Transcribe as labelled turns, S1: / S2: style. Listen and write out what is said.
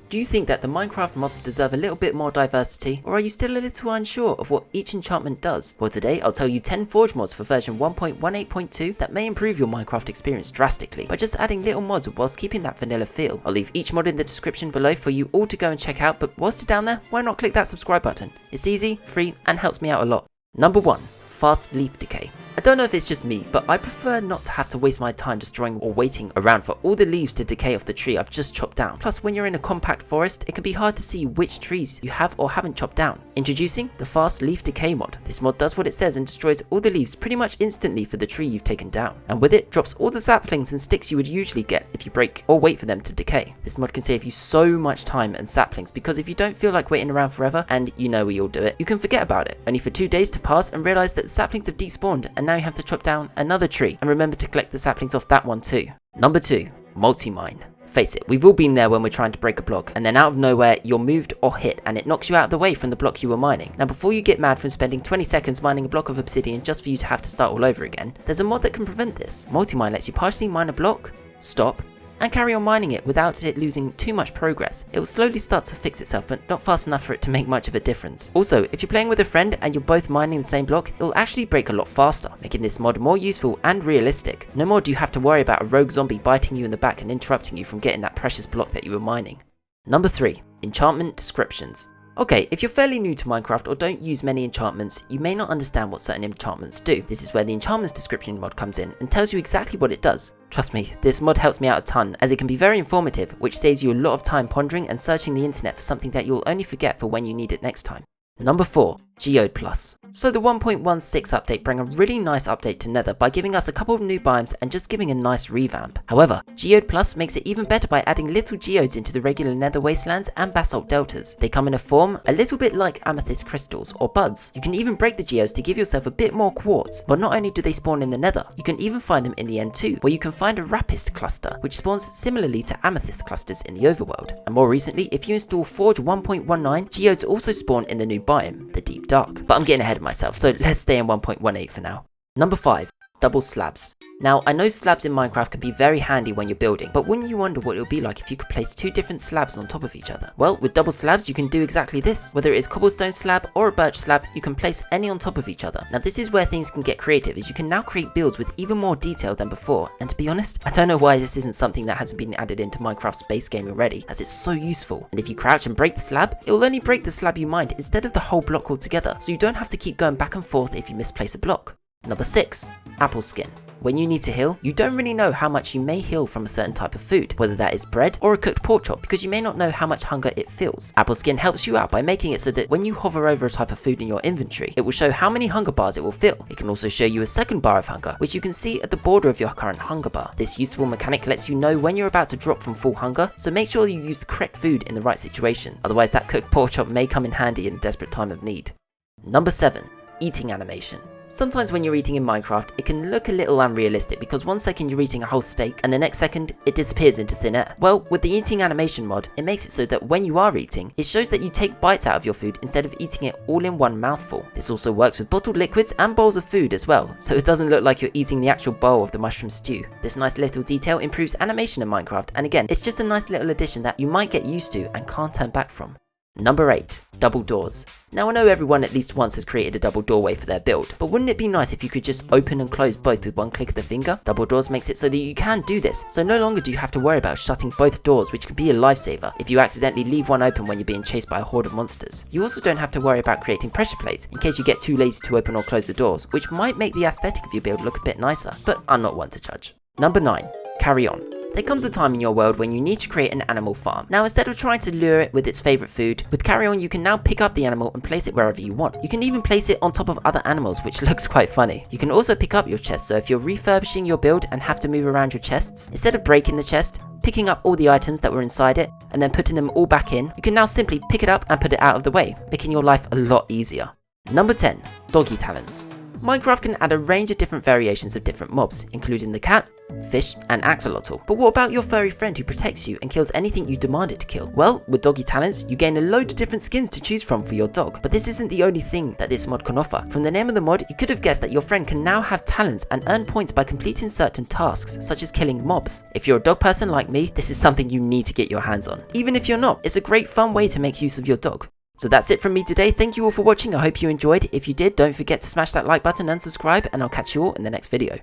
S1: Do you think that the Minecraft mobs deserve a little bit more diversity, or are you still a little unsure of what each enchantment does? Well, today I'll tell you 10 forge mods for version 1.18.2 that may improve your Minecraft experience drastically by just adding little mods whilst keeping that vanilla feel. I'll leave each mod in the description below for you all to go and check out, but whilst you're down there, why not click that subscribe button? It's easy, free, and helps me out a lot. Number 1. Fast leaf decay. I don't know if it's just me, but I prefer not to have to waste my time destroying or waiting around for all the leaves to decay off the tree I've just chopped down. Plus, when you're in a compact forest, it can be hard to see which trees you have or haven't chopped down. Introducing the Fast Leaf Decay mod. This mod does what it says and destroys all the leaves pretty much instantly for the tree you've taken down. And with it, drops all the saplings and sticks you would usually get if you break or wait for them to decay. This mod can save you so much time and saplings because if you don't feel like waiting around forever, and you know we all do it, you can forget about it. Only for 2 days to pass and realize that the saplings have despawned and now you have to chop down another tree, and remember to collect the saplings off that one too. Number 2. Multi-mine. Face it, we've all been there when we're trying to break a block, and then out of nowhere you're moved or hit and it knocks you out of the way from the block you were mining. Now before you get mad from spending 20 seconds mining a block of obsidian just for you to have to start all over again, there's a mod that can prevent this. Multi-mine lets you partially mine a block, stop, and carry on mining it without it losing too much progress. It will slowly start to fix itself, but not fast enough for it to make much of a difference. Also, if you're playing with a friend and you're both mining the same block, it will actually break a lot faster, making this mod more useful and realistic. No more do you have to worry about a rogue zombie biting you in the back and interrupting you from getting that precious block that you were mining. Number 3. Enchantment Descriptions. Okay, if you're fairly new to Minecraft or don't use many enchantments, you may not understand what certain enchantments do. This is where the Enchantments Description mod comes in and tells you exactly what it does. Trust me, this mod helps me out a ton, as it can be very informative, which saves you a lot of time pondering and searching the internet for something that you'll only forget for when you need it next time. Number 4. Geode Plus. So the 1.16 update brought a really nice update to Nether by giving us a couple of new biomes and just giving a nice revamp. However, Geode Plus makes it even better by adding little geodes into the regular Nether wastelands and basalt deltas. They come in a form a little bit like amethyst crystals or buds. You can even break the geodes to give yourself a bit more quartz, but not only do they spawn in the Nether, you can even find them in the end too, where you can find a rapist cluster, which spawns similarly to amethyst clusters in the overworld. And more recently, if you install Forge 1.19, geodes also spawn in the new biome, the Deep Dark. But I'm getting ahead of myself, so let's stay in 1.18 for now. Number 5. Double slabs. Now, I know slabs in Minecraft can be very handy when you're building, but wouldn't you wonder what it would be like if you could place 2 different slabs on top of each other? Well, with double slabs you can do exactly this. Whether it is cobblestone slab or a birch slab, you can place any on top of each other. Now this is where things can get creative, as you can now create builds with even more detail than before, and to be honest, I don't know why this isn't something that hasn't been added into Minecraft's base game already, as it's so useful. And if you crouch and break the slab, it will only break the slab you mined instead of the whole block altogether, so you don't have to keep going back and forth if you misplace a block. Number 6. Appleskin. When you need to heal, you don't really know how much you may heal from a certain type of food, whether that is bread or a cooked pork chop, because you may not know how much hunger it feels. Appleskin helps you out by making it so that when you hover over a type of food in your inventory, it will show how many hunger bars it will fill. It can also show you a second bar of hunger, which you can see at the border of your current hunger bar. This useful mechanic lets you know when you're about to drop from full hunger, so make sure you use the correct food in the right situation, otherwise that cooked pork chop may come in handy in a desperate time of need. Number 7. Eating animation. Sometimes when you're eating in Minecraft, it can look a little unrealistic because one second you're eating a whole steak and the next second it disappears into thin air. Well, with the eating animation mod, it makes it so that when you are eating, it shows that you take bites out of your food instead of eating it all in one mouthful. This also works with bottled liquids and bowls of food as well, so it doesn't look like you're eating the actual bowl of the mushroom stew. This nice little detail improves animation in Minecraft, and again, it's just a nice little addition that you might get used to and can't turn back from. Number 8. Double doors. Now I know everyone at least once has created a double doorway for their build, but wouldn't it be nice if you could just open and close both with one click of the finger? Double doors makes it so that you can do this, so no longer do you have to worry about shutting both doors, which could be a lifesaver if you accidentally leave one open when you're being chased by a horde of monsters. You also don't have to worry about creating pressure plates in case you get too lazy to open or close the doors, which might make the aesthetic of your build look a bit nicer, but I'm not one to judge. Number 9. Carry on. There comes a time in your world when you need to create an animal farm. Now instead of trying to lure it with its favourite food, with Carry On you can now pick up the animal and place it wherever you want. You can even place it on top of other animals, which looks quite funny. You can also pick up your chest, so if you're refurbishing your build and have to move around your chests, instead of breaking the chest, picking up all the items that were inside it, and then putting them all back in, you can now simply pick it up and put it out of the way, making your life a lot easier. Number 10. Doggy Talents. Minecraft can add a range of different variations of different mobs, including the cat, fish, and axolotl. But what about your furry friend who protects you and kills anything you demand it to kill? Well, with Doggy Talents, you gain a load of different skins to choose from for your dog. But this isn't the only thing that this mod can offer. From the name of the mod, you could have guessed that your friend can now have talents and earn points by completing certain tasks, such as killing mobs. If you're a dog person like me, this is something you need to get your hands on. Even if you're not, it's a great fun way to make use of your dog. So that's it from me today. Thank you all for watching. I hope you enjoyed. If you did, don't forget to smash that like button and subscribe, and I'll catch you all in the next video.